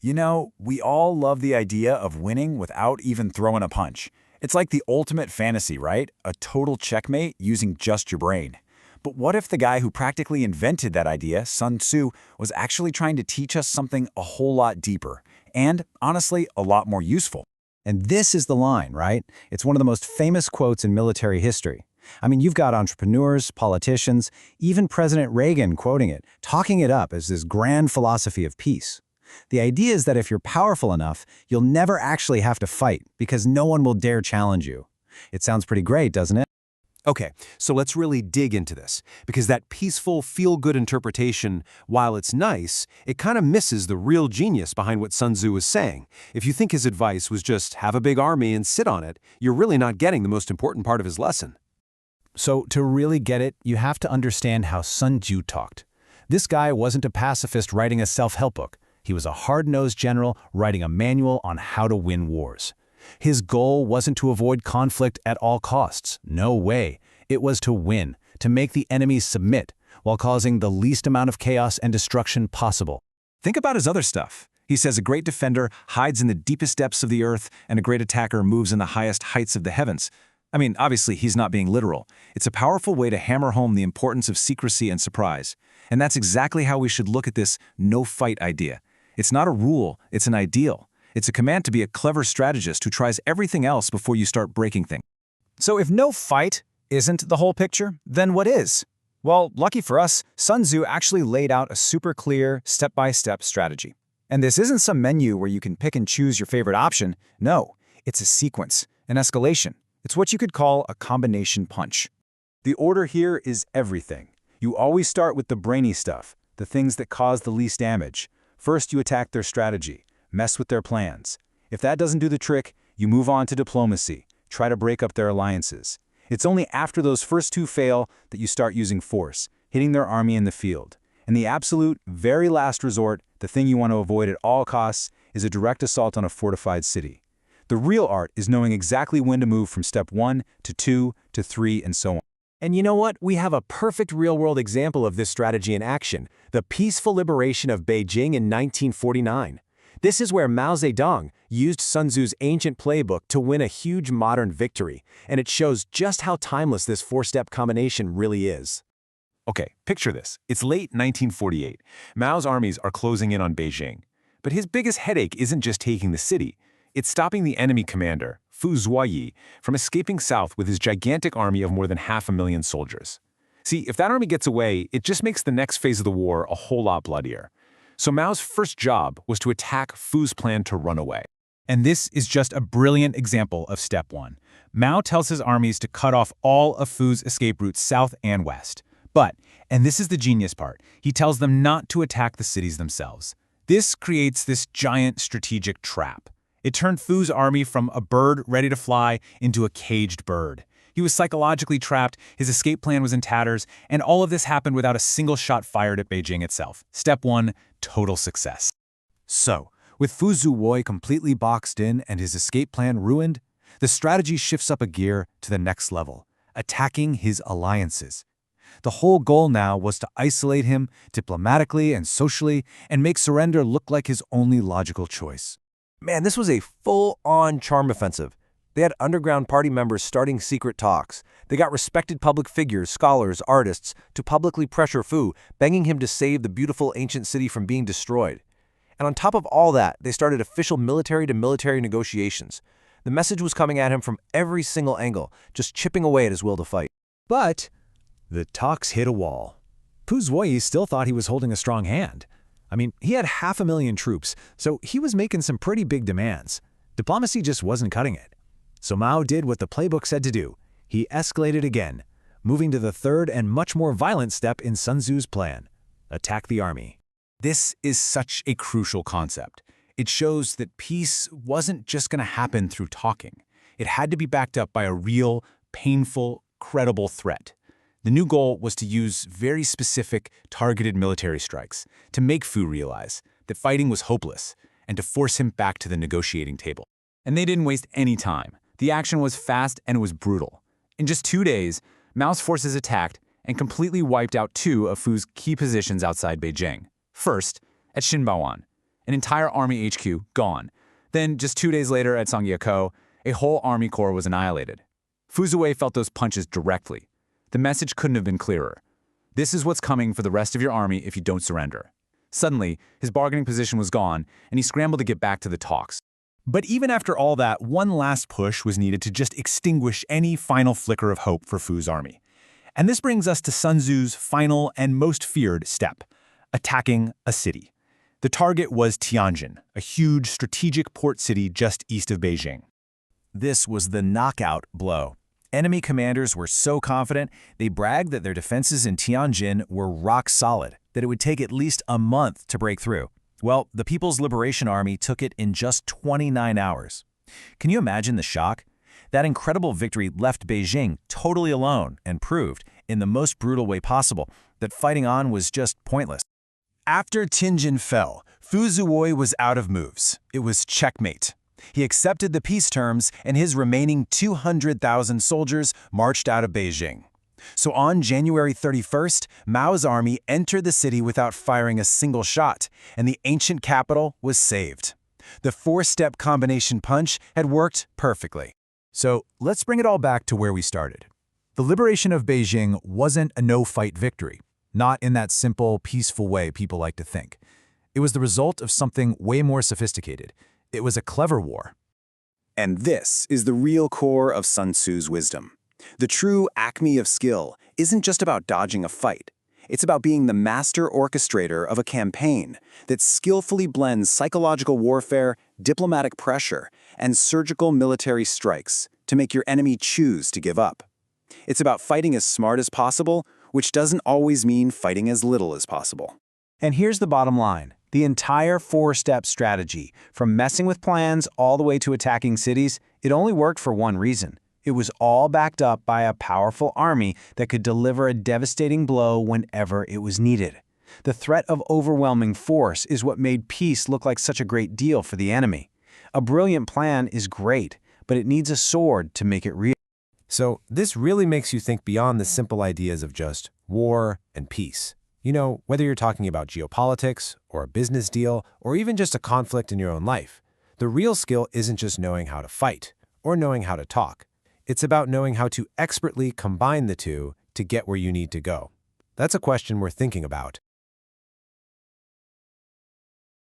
You know, we all love the idea of winning without even throwing a punch. It's like the ultimate fantasy, right? A total checkmate using just your brain. But what if the guy who practically invented that idea, Sun Tzu, was actually trying to teach us something a whole lot deeper, and, honestly, a lot more useful? And this is the line, right? It's one of the most famous quotes in military history. I mean, you've got entrepreneurs, politicians, even President Reagan quoting it, talking it up as this grand philosophy of peace. The idea is that if you're powerful enough, you'll never actually have to fight because no one will dare challenge you. It sounds pretty great, doesn't it? Okay, so let's really dig into this, because that peaceful, feel-good interpretation, while it's nice, it kind of misses the real genius behind what Sun Tzu was saying. If you think his advice was just have a big army and sit on it, you're really not getting the most important part of his lesson. So to really get it, you have to understand how Sun Tzu talked. This guy wasn't a pacifist writing a self-help book. He was a hard-nosed general writing a manual on how to win wars. His goal wasn't to avoid conflict at all costs. No way. It was to win, to make the enemy submit, while causing the least amount of chaos and destruction possible. Think about his other stuff. He says a great defender hides in the deepest depths of the earth, and a great attacker moves in the highest heights of the heavens. I mean, obviously, he's not being literal. It's a powerful way to hammer home the importance of secrecy and surprise. And that's exactly how we should look at this no-fight idea. It's not a rule, it's an ideal. It's a command to be a clever strategist who tries everything else before you start breaking things. So if no fight isn't the whole picture, then what is? Well, lucky for us, Sun Tzu actually laid out a super clear, step-by-step strategy. And this isn't some menu where you can pick and choose your favorite option. No, it's a sequence, an escalation. It's what you could call a combination punch. The order here is everything. You always start with the brainy stuff, the things that cause the least damage. First, you attack their strategy, mess with their plans. If that doesn't do the trick, you move on to diplomacy, try to break up their alliances. It's only after those first two fail that you start using force, hitting their army in the field. And the absolute, very last resort, the thing you want to avoid at all costs, is a direct assault on a fortified city. The real art is knowing exactly when to move from step 1 to 2 to 3 and so on. And you know what? We have a perfect real-world example of this strategy in action, the peaceful liberation of Beijing in 1949. This is where Mao Zedong used Sun Tzu's ancient playbook to win a huge modern victory, and it shows just how timeless this four-step combination really is. Okay, picture this. It's late 1948. Mao's armies are closing in on Beijing. But his biggest headache isn't just taking the city. It's stopping the enemy commander, Fu Zuoyi, from escaping south with his gigantic army of more than 500,000 soldiers. See, if that army gets away, it just makes the next phase of the war a whole lot bloodier. So Mao's first job was to attack Fu's plan to run away. And this is just a brilliant example of step 1. Mao tells his armies to cut off all of Fu's escape routes south and west. But, and this is the genius part, he tells them not to attack the cities themselves. This creates this giant strategic trap. It turned Fu's army from a bird ready to fly into a caged bird. He was psychologically trapped, his escape plan was in tatters, and all of this happened without a single shot fired at Beijing itself. Step 1, total success. So, with Fu Zuoyi completely boxed in and his escape plan ruined, the strategy shifts up a gear to the next level, attacking his alliances. The whole goal now was to isolate him diplomatically and socially and make surrender look like his only logical choice. Man, this was a full-on charm offensive. They had underground party members starting secret talks. They got respected public figures, scholars, artists, to publicly pressure Fu, begging him to save the beautiful ancient city from being destroyed. And on top of all that, they started official military-to-military negotiations. The message was coming at him from every single angle, just chipping away at his will to fight. But the talks hit a wall. Fu Zuoyi still thought he was holding a strong hand. I mean, he had 500,000 troops, so he was making some pretty big demands. Diplomacy just wasn't cutting it. So Mao did what the playbook said to do. He escalated again, moving to the third and much more violent step in Sun Tzu's plan: attack the army. This is such a crucial concept. It shows that peace wasn't just going to happen through talking. It had to be backed up by a real, painful, credible threat. The new goal was to use very specific, targeted military strikes to make Fu realize that fighting was hopeless and to force him back to the negotiating table. And they didn't waste any time. The action was fast and it was brutal. In just 2 days, Mao's forces attacked and completely wiped out 2 of Fu's key positions outside Beijing. First, at Xinbaoan, An entire army HQ gone. Then, just 2 days later at Songyako, a whole army corps was annihilated. Fu Ziwei felt those punches directly. The message couldn't have been clearer. This is what's coming for the rest of your army if you don't surrender. Suddenly, his bargaining position was gone, and he scrambled to get back to the talks. But even after all that, one last push was needed to just extinguish any final flicker of hope for Fu's army. And this brings us to Sun Tzu's final and most feared step, attacking a city. The target was Tianjin, a huge strategic port city just east of Beijing. This was the knockout blow. Enemy commanders were so confident, they bragged that their defenses in Tianjin were rock solid, that it would take at least a month to break through. Well, the People's Liberation Army took it in just 29 hours. Can you imagine the shock? That incredible victory left Beijing totally alone and proved, in the most brutal way possible, that fighting on was just pointless. After Tianjin fell, Fu Ziwei was out of moves. It was checkmate. He accepted the peace terms, and his remaining 200,000 soldiers marched out of Beijing. So on January 31st, Mao's army entered the city without firing a single shot, and the ancient capital was saved. The four-step combination punch had worked perfectly. So let's bring it all back to where we started. The liberation of Beijing wasn't a no-fight victory, not in that simple, peaceful way people like to think. It was the result of something way more sophisticated. It was a clever war. And this is the real core of Sun Tzu's wisdom. The true acme of skill isn't just about dodging a fight. It's about being the master orchestrator of a campaign that skillfully blends psychological warfare, diplomatic pressure, and surgical military strikes to make your enemy choose to give up. It's about fighting as smart as possible, which doesn't always mean fighting as little as possible. And here's the bottom line. The entire four-step strategy, from messing with plans all the way to attacking cities, it only worked for one reason. It was all backed up by a powerful army that could deliver a devastating blow whenever it was needed. The threat of overwhelming force is what made peace look like such a great deal for the enemy. A brilliant plan is great, but it needs a sword to make it real. So this really makes you think beyond the simple ideas of just war and peace. You know, whether you're talking about geopolitics, or a business deal, or even just a conflict in your own life, the real skill isn't just knowing how to fight, or knowing how to talk. It's about knowing how to expertly combine the two to get where you need to go. That's a question we're thinking about